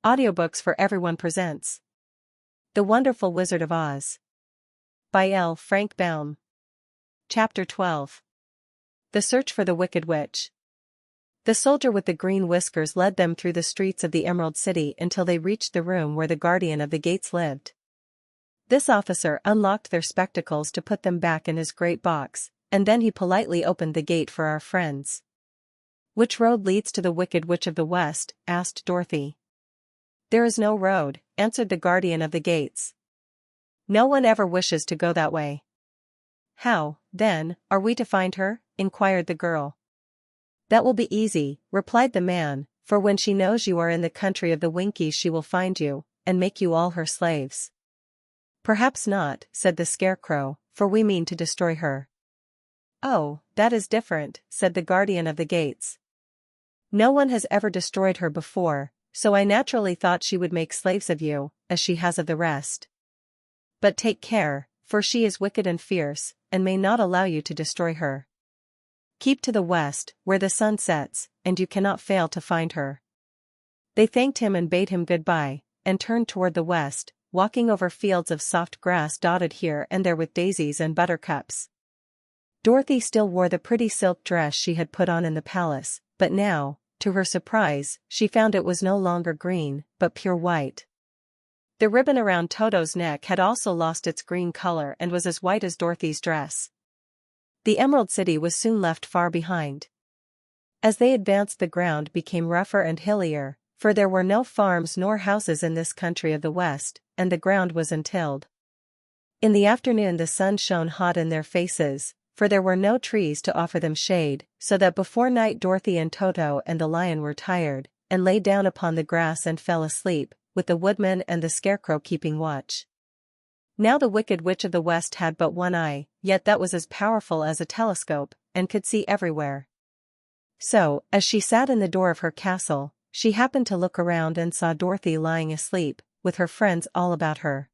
Audiobooks for Everyone presents The Wonderful Wizard of Oz by L. Frank Baum. Chapter 12. The Search for the Wicked Witch. The soldier with the green whiskers led them through the streets of the Emerald City until they reached the room where the guardian of the gates lived. This officer unlocked their spectacles to put them back in his great box, and then he politely opened the gate for our friends. "Which road leads to the Wicked Witch of the West?" asked Dorothy. "There is no road," answered the guardian of the gates. "No one ever wishes to go that way." "How, then, are we to find her?" inquired the girl. "That will be easy," replied the man, "for when she knows you are in the country of the Winkies she will find you, and make you all her slaves." "Perhaps not," said the Scarecrow, "for we mean to destroy her." "Oh, that is different," said the guardian of the gates. "No one has ever destroyed her before, so I naturally thought she would make slaves of you, as she has of the rest. But take care, for she is wicked and fierce, and may not allow you to destroy her. Keep to the west, where the sun sets, and you cannot fail to find her." They thanked him and bade him goodbye, and turned toward the west, walking over fields of soft grass dotted here and there with daisies and buttercups. Dorothy still wore the pretty silk dress she had put on in the palace, but now, to her surprise, she found it was no longer green, but pure white. The ribbon around Toto's neck had also lost its green color and was as white as Dorothy's dress. The Emerald City was soon left far behind. As they advanced, the ground became rougher and hillier, for there were no farms nor houses in this country of the West, and the ground was untilled. In the afternoon the sun shone hot in their faces, for there were no trees to offer them shade, so that before night Dorothy and Toto and the lion were tired, and lay down upon the grass and fell asleep, with the woodman and the Scarecrow keeping watch. Now the Wicked Witch of the West had but one eye, yet that was as powerful as a telescope, and could see everywhere. So, as she sat in the door of her castle, she happened to look around and saw Dorothy lying asleep, with her friends all about her.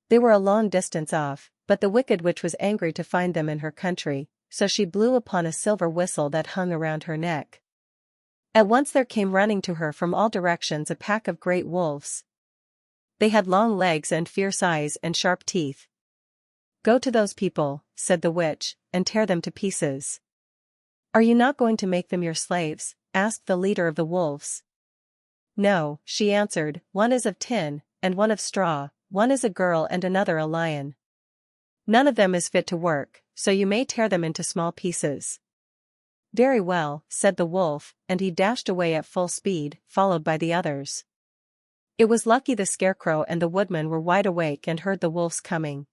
They were a long distance off, but the Wicked Witch was angry to find them in her country, so she blew upon a silver whistle that hung around her neck. At once there came running to her from all directions a pack of great wolves. They had long legs and fierce eyes and sharp teeth. "Go to those people," said the witch, "and tear them to pieces." "Are you not going to make them your slaves?" asked the leader of the wolves. "No," she answered, "one is of tin, and one of straw, one is a girl and another a lion. None of them is fit to work, so you may tear them into small pieces." "Very well," said the wolf, and he dashed away at full speed, followed by the others. It was lucky the Scarecrow and the woodman were wide awake and heard the wolves coming.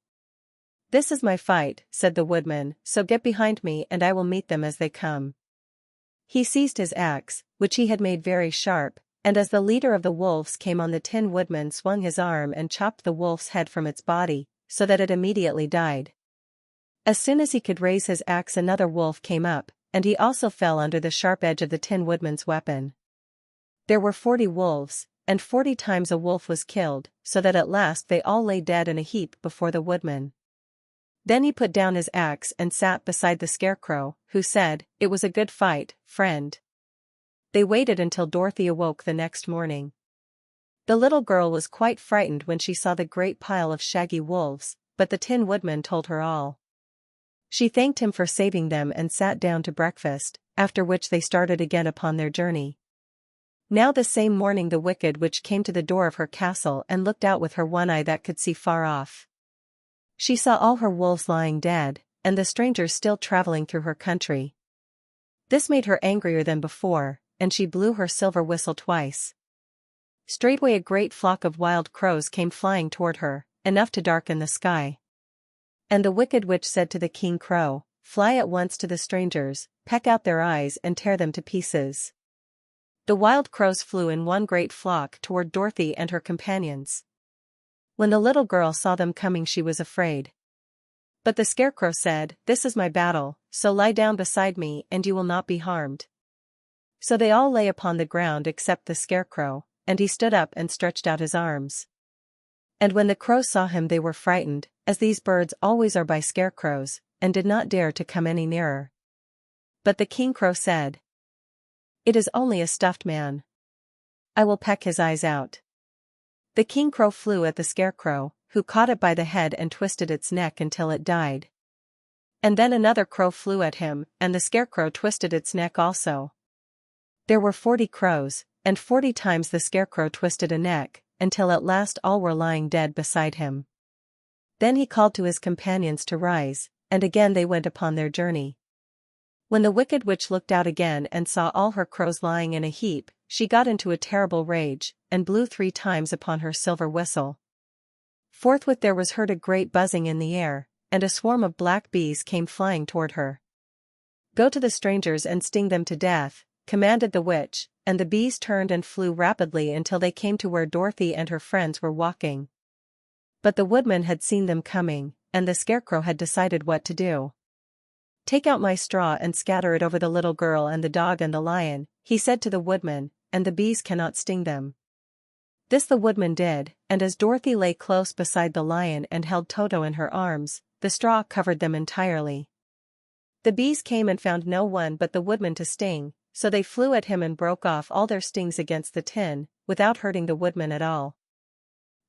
"This is my fight," said the woodman, "so get behind me and I will meet them as they come." He seized his axe, which he had made very sharp, and as the leader of the wolves came on, the Tin Woodman swung his arm and chopped the wolf's head from its body, so that it immediately died. As soon as he could raise his axe, another wolf came up, and he also fell under the sharp edge of the Tin Woodman's weapon. There were 40 wolves, and 40 times a wolf was killed, so that at last they all lay dead in a heap before the woodman. Then he put down his axe and sat beside the Scarecrow, who said, "It was a good fight, friend." They waited until Dorothy awoke the next morning. The little girl was quite frightened when she saw the great pile of shaggy wolves, but the Tin Woodman told her all. She thanked him for saving them and sat down to breakfast, after which they started again upon their journey. Now the same morning the Wicked Witch came to the door of her castle and looked out with her one eye that could see far off. She saw all her wolves lying dead, and the strangers still traveling through her country. This made her angrier than before, and she blew her silver whistle twice. Straightway a great flock of wild crows came flying toward her, enough to darken the sky. And the Wicked Witch said to the King Crow, "Fly at once to the strangers, peck out their eyes and tear them to pieces." The wild crows flew in one great flock toward Dorothy and her companions. When the little girl saw them coming she was afraid. But the Scarecrow said, "This is my battle, so lie down beside me and you will not be harmed." So they all lay upon the ground except the Scarecrow, and he stood up and stretched out his arms. And when the crows saw him they were frightened, as these birds always are by scarecrows, and did not dare to come any nearer. But the King Crow said, "It is only a stuffed man." I will peck his eyes out." The king crow flew at the scarecrow, who caught it by the head and twisted its neck until it died. And then another crow flew at him, and the scarecrow twisted its neck also. There were 40 crows, and 40 times the scarecrow twisted a neck, until at last all were lying dead beside him. Then he called to his companions to rise, and again they went upon their journey. When the wicked witch looked out again and saw all her crows lying in a heap, she got into a terrible rage, and blew 3 times upon her silver whistle. Forthwith there was heard a great buzzing in the air, and a swarm of black bees came flying toward her. "Go to the strangers and sting them to death," commanded the witch, and the bees turned and flew rapidly until they came to where Dorothy and her friends were walking. But the woodman had seen them coming, and the scarecrow had decided what to do. "Take out my straw and scatter it over the little girl and the dog and the lion," he said to the woodman, "and the bees cannot sting them." This the woodman did, and as Dorothy lay close beside the lion and held Toto in her arms, the straw covered them entirely. The bees came and found no one but the woodman to sting, so they flew at him and broke off all their stings against the tin, without hurting the woodman at all.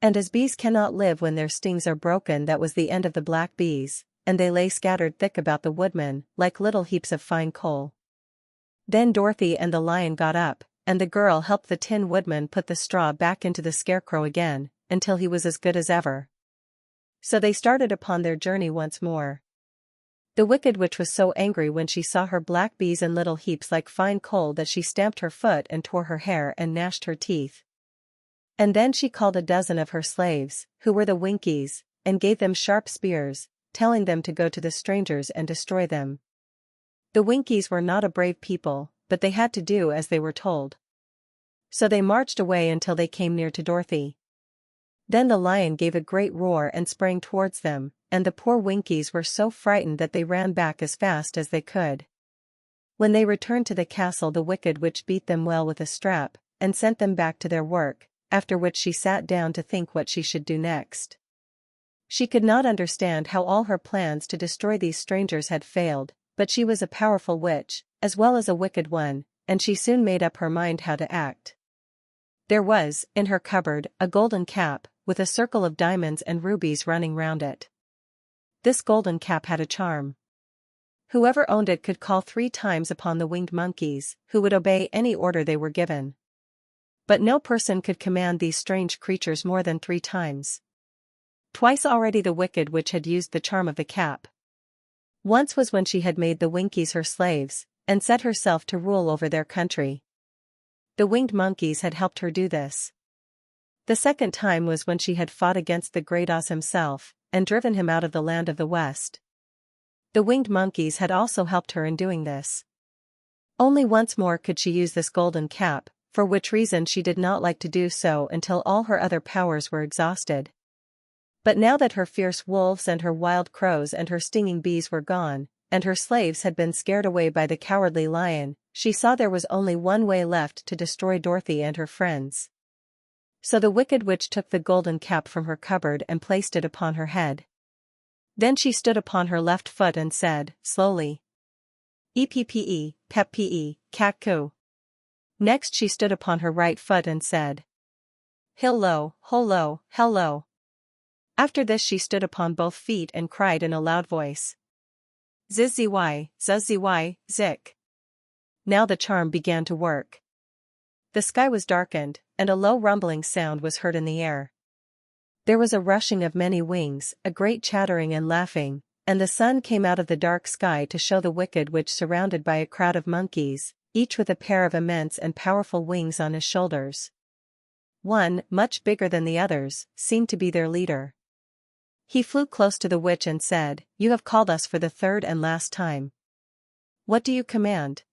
And as bees cannot live when their stings are broken, that was the end of the black bees, and they lay scattered thick about the woodman, like little heaps of fine coal. Then Dorothy and the lion got up, and the girl helped the Tin Woodman put the straw back into the scarecrow again, until he was as good as ever. So they started upon their journey once more. The Wicked Witch was so angry when she saw her black bees in little heaps like fine coal that she stamped her foot and tore her hair and gnashed her teeth. And then she called a dozen of her slaves, who were the Winkies, and gave them sharp spears, telling them to go to the strangers and destroy them. The Winkies were not a brave people, but they had to do as they were told. So they marched away until they came near to Dorothy. Then the lion gave a great roar and sprang towards them, and the poor Winkies were so frightened that they ran back as fast as they could. When they returned to the castle, the Wicked Witch beat them well with a strap, and sent them back to their work, after which she sat down to think what she should do next. She could not understand how all her plans to destroy these strangers had failed, but she was a powerful witch, as well as a wicked one, and she soon made up her mind how to act. There was, in her cupboard, a golden cap, with a circle of diamonds and rubies running round it. This golden cap had a charm. Whoever owned it could call 3 times upon the winged monkeys, who would obey any order they were given. But no person could command these strange creatures more than 3 times. Twice already the Wicked Witch had used the charm of the cap. Once was when she had made the Winkies her slaves, and set herself to rule over their country. The winged monkeys had helped her do this. The second time was when she had fought against the Great Oz himself, and driven him out of the land of the West. The winged monkeys had also helped her in doing this. Only once more could she use this golden cap, for which reason she did not like to do so until all her other powers were exhausted. But now that her fierce wolves and her wild crows and her stinging bees were gone, and her slaves had been scared away by the cowardly lion, she saw there was only one way left to destroy Dorothy and her friends. So the Wicked Witch took the golden cap from her cupboard and placed it upon her head. Then she stood upon her left foot and said, slowly, "Eppe, peppe, cat-coo." Next she stood upon her right foot and said, "Hillo, holo, hello." After this she stood upon both feet and cried in a loud voice, "Zizzy, zuzzy, zick." Now the charm began to work. The sky was darkened, and a low rumbling sound was heard in the air. There was a rushing of many wings, a great chattering and laughing, and the sun came out of the dark sky to show the Wicked Witch surrounded by a crowd of monkeys, each with a pair of immense and powerful wings on his shoulders. One, much bigger than the others, seemed to be their leader. He flew close to the witch and said, "You have called us for the 3rd and last time. What do you command?"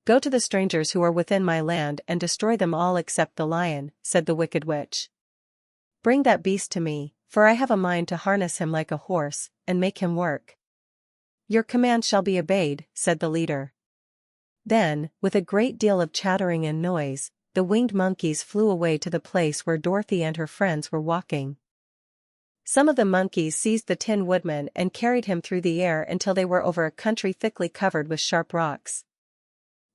"Go to the strangers who are within my land and destroy them all except the lion," said the Wicked Witch. "Bring that beast to me, for I have a mind to harness him like a horse, and make him work." "Your command shall be obeyed," said the leader. Then, with a great deal of chattering and noise, the winged monkeys flew away to the place where Dorothy and her friends were walking. Some of the monkeys seized the Tin Woodman and carried him through the air until they were over a country thickly covered with sharp rocks.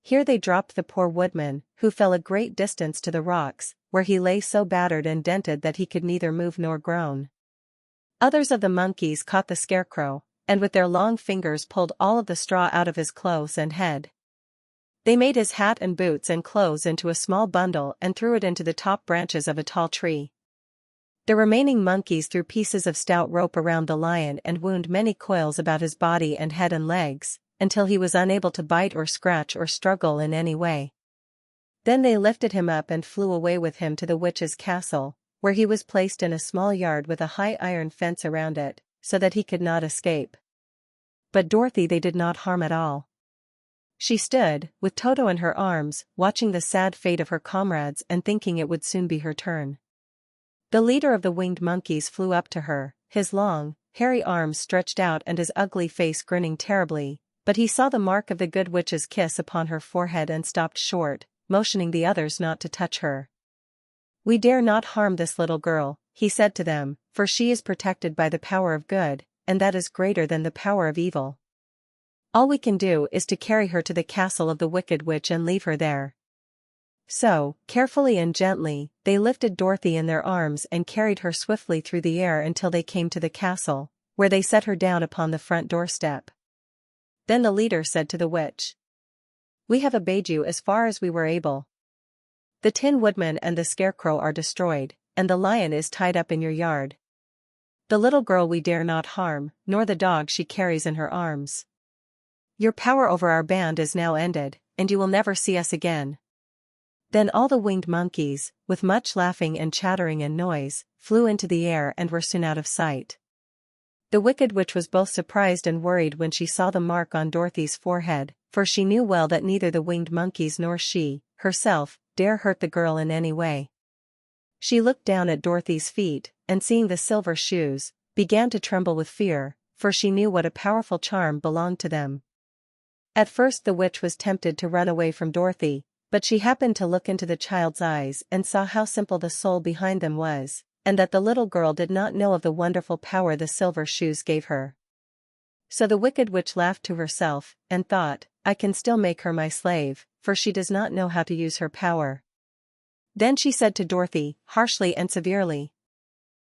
Here they dropped the poor woodman, who fell a great distance to the rocks, where he lay so battered and dented that he could neither move nor groan. Others of the monkeys caught the scarecrow, and with their long fingers pulled all of the straw out of his clothes and head. They made his hat and boots and clothes into a small bundle and threw it into the top branches of a tall tree. The remaining monkeys threw pieces of stout rope around the lion and wound many coils about his body and head and legs, until he was unable to bite or scratch or struggle in any way. Then they lifted him up and flew away with him to the witch's castle, where he was placed in a small yard with a high iron fence around it, so that he could not escape. But Dorothy they did not harm at all. She stood, with Toto in her arms, watching the sad fate of her comrades and thinking it would soon be her turn. The leader of the winged monkeys flew up to her, his long, hairy arms stretched out and his ugly face grinning terribly, but he saw the mark of the good witch's kiss upon her forehead and stopped short, motioning the others not to touch her. "We dare not harm this little girl," he said to them, "for she is protected by the power of good, and that is greater than the power of evil. All we can do is to carry her to the castle of the wicked witch and leave her there." So, carefully and gently, they lifted Dorothy in their arms and carried her swiftly through the air until they came to the castle, where they set her down upon the front doorstep. Then the leader said to the witch, "We have obeyed you as far as we were able. The Tin Woodman and the Scarecrow are destroyed, and the lion is tied up in your yard. The little girl we dare not harm, nor the dog she carries in her arms. Your power over our band is now ended, and you will never see us again." Then all the winged monkeys, with much laughing and chattering and noise, flew into the air and were soon out of sight. The wicked witch was both surprised and worried when she saw the mark on Dorothy's forehead, for she knew well that neither the winged monkeys nor she, herself, dare hurt the girl in any way. She looked down at Dorothy's feet, and seeing the silver shoes, began to tremble with fear, for she knew what a powerful charm belonged to them. At first the witch was tempted to run away from Dorothy, but she happened to look into the child's eyes and saw how simple the soul behind them was, and that the little girl did not know of the wonderful power the silver shoes gave her. So the wicked witch laughed to herself, and thought, "I can still make her my slave, for she does not know how to use her power." Then she said to Dorothy, harshly and severely,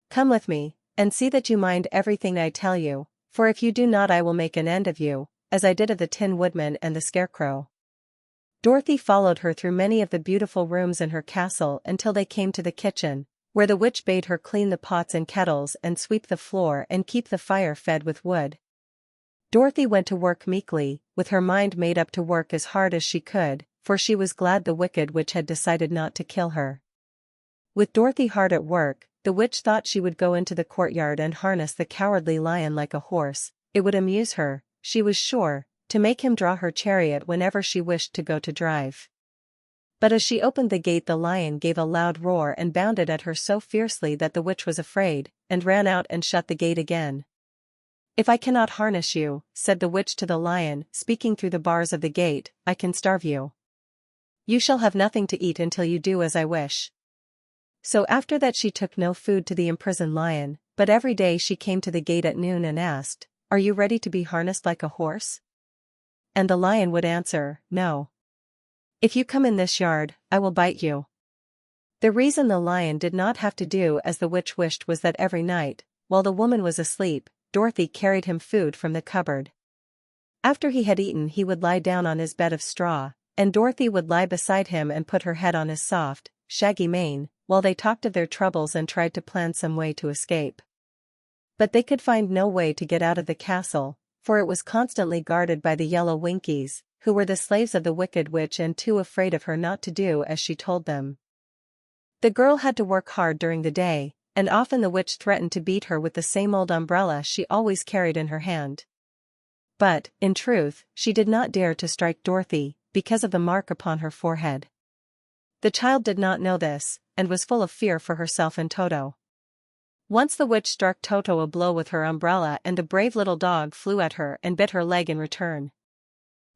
"Come with me, and see that you mind everything I tell you, for if you do not I will make an end of you, as I did of the Tin Woodman and the Scarecrow." Dorothy followed her through many of the beautiful rooms in her castle until they came to the kitchen, where the witch bade her clean the pots and kettles and sweep the floor and keep the fire fed with wood. Dorothy went to work meekly, with her mind made up to work as hard as she could, for she was glad the wicked witch had decided not to kill her. With Dorothy hard at work, the witch thought she would go into the courtyard and harness the cowardly lion like a horse. It would amuse her, she was sure, to make him draw her chariot whenever she wished to go to drive. But as she opened the gate the lion gave a loud roar and bounded at her so fiercely that the witch was afraid, and ran out and shut the gate again. "If I cannot harness you," said the witch to the lion, speaking through the bars of the gate, "I can starve you. You shall have nothing to eat until you do as I wish." So after that she took no food to the imprisoned lion, but every day she came to the gate at noon and asked, "Are you ready to be harnessed like a horse?" And the lion would answer, "No. If you come in this yard, I will bite you." The reason the lion did not have to do as the witch wished was that every night, while the woman was asleep, Dorothy carried him food from the cupboard. After he had eaten he would lie down on his bed of straw, and Dorothy would lie beside him and put her head on his soft, shaggy mane, while they talked of their troubles and tried to plan some way to escape. But they could find no way to get out of the castle, for it was constantly guarded by the yellow Winkies, who were the slaves of the wicked witch and too afraid of her not to do as she told them. The girl had to work hard during the day, and often the witch threatened to beat her with the same old umbrella she always carried in her hand. But, in truth, she did not dare to strike Dorothy, because of the mark upon her forehead. The child did not know this, and was full of fear for herself and Toto. Once the witch struck Toto a blow with her umbrella and the brave little dog flew at her and bit her leg in return.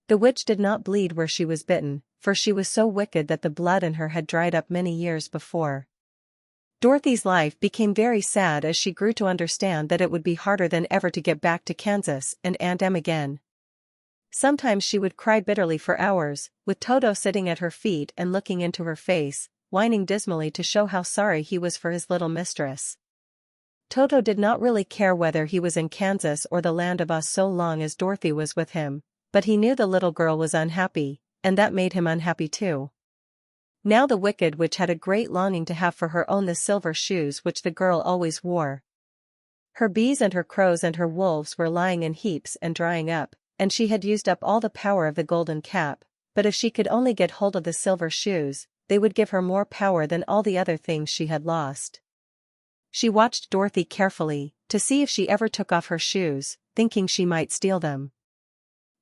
The witch did not bleed where she was bitten, for she was so wicked that the blood in her had dried up many years before. Dorothy's life became very sad as she grew to understand that it would be harder than ever to get back to Kansas and Aunt Em again. Sometimes she would cry bitterly for hours, with Toto sitting at her feet and looking into her face, whining dismally to show how sorry he was for his little mistress. Toto did not really care whether he was in Kansas or the Land of Oz so long as Dorothy was with him, but he knew the little girl was unhappy, and that made him unhappy too. Now the Wicked Witch had a great longing to have for her own the silver shoes which the girl always wore. Her bees and her crows and her wolves were lying in heaps and drying up, and she had used up all the power of the golden cap, but if she could only get hold of the silver shoes, they would give her more power than all the other things she had lost. She watched Dorothy carefully, to see if she ever took off her shoes, thinking she might steal them.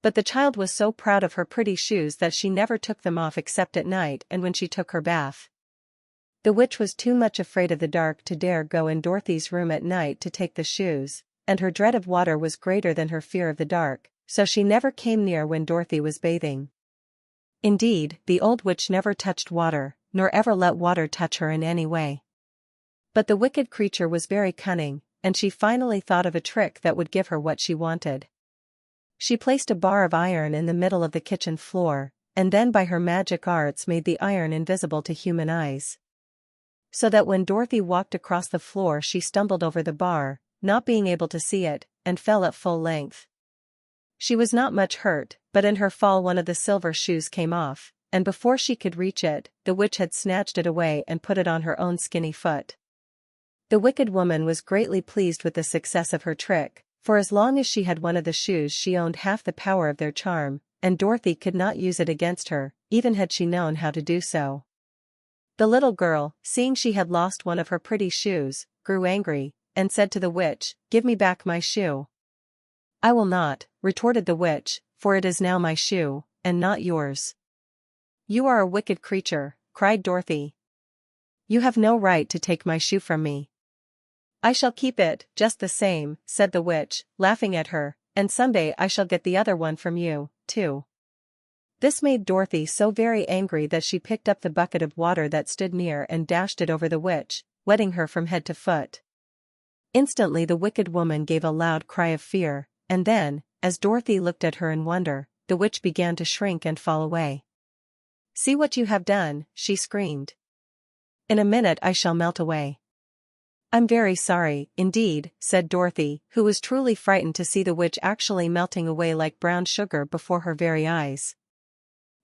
But the child was so proud of her pretty shoes that she never took them off except at night and when she took her bath. The witch was too much afraid of the dark to dare go in Dorothy's room at night to take the shoes, and her dread of water was greater than her fear of the dark, so she never came near when Dorothy was bathing. Indeed, the old witch never touched water, nor ever let water touch her in any way. But the wicked creature was very cunning, and she finally thought of a trick that would give her what she wanted. She placed a bar of iron in the middle of the kitchen floor, and then by her magic arts made the iron invisible to human eyes. So that when Dorothy walked across the floor she stumbled over the bar, not being able to see it, and fell at full length. She was not much hurt, but in her fall one of the silver shoes came off, and before she could reach it, the witch had snatched it away and put it on her own skinny foot. The wicked woman was greatly pleased with the success of her trick, for as long as she had one of the shoes she owned half the power of their charm, and Dorothy could not use it against her, even had she known how to do so. The little girl, seeing she had lost one of her pretty shoes, grew angry, and said to the witch, "Give me back my shoe." "I will not," retorted the witch, "for it is now my shoe, and not yours." "You are a wicked creature," cried Dorothy. "You have no right to take my shoe from me." "I shall keep it, just the same," said the witch, laughing at her, "and someday I shall get the other one from you, too." This made Dorothy so very angry that she picked up the bucket of water that stood near and dashed it over the witch, wetting her from head to foot. Instantly the wicked woman gave a loud cry of fear, and then, as Dorothy looked at her in wonder, the witch began to shrink and fall away. "See what you have done," she screamed. "In a minute I shall melt away." "I'm very sorry, indeed," said Dorothy, who was truly frightened to see the witch actually melting away like brown sugar before her very eyes.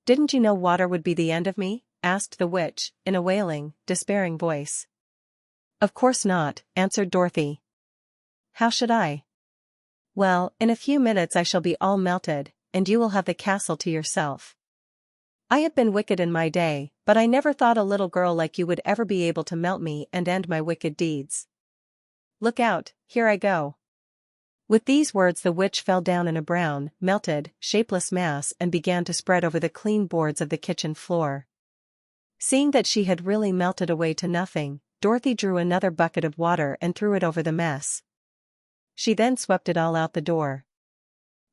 "Didn't you know water would be the end of me?" asked the witch, in a wailing, despairing voice. "Of course not," answered Dorothy. "How should I?" "Well, in a few minutes I shall be all melted, and you will have the castle to yourself. I have been wicked in my day, but I never thought a little girl like you would ever be able to melt me and end my wicked deeds. Look out, here I go." With these words the witch fell down in a brown, melted, shapeless mass and began to spread over the clean boards of the kitchen floor. Seeing that she had really melted away to nothing, Dorothy drew another bucket of water and threw it over the mess. She then swept it all out the door.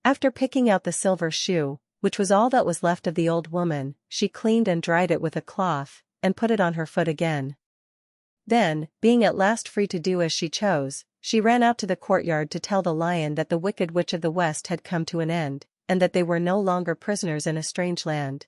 After picking out the silver shoe, which was all that was left of the old woman, she cleaned and dried it with a cloth, and put it on her foot again. Then, being at last free to do as she chose, she ran out to the courtyard to tell the lion that the Wicked Witch of the West had come to an end, and that they were no longer prisoners in a strange land.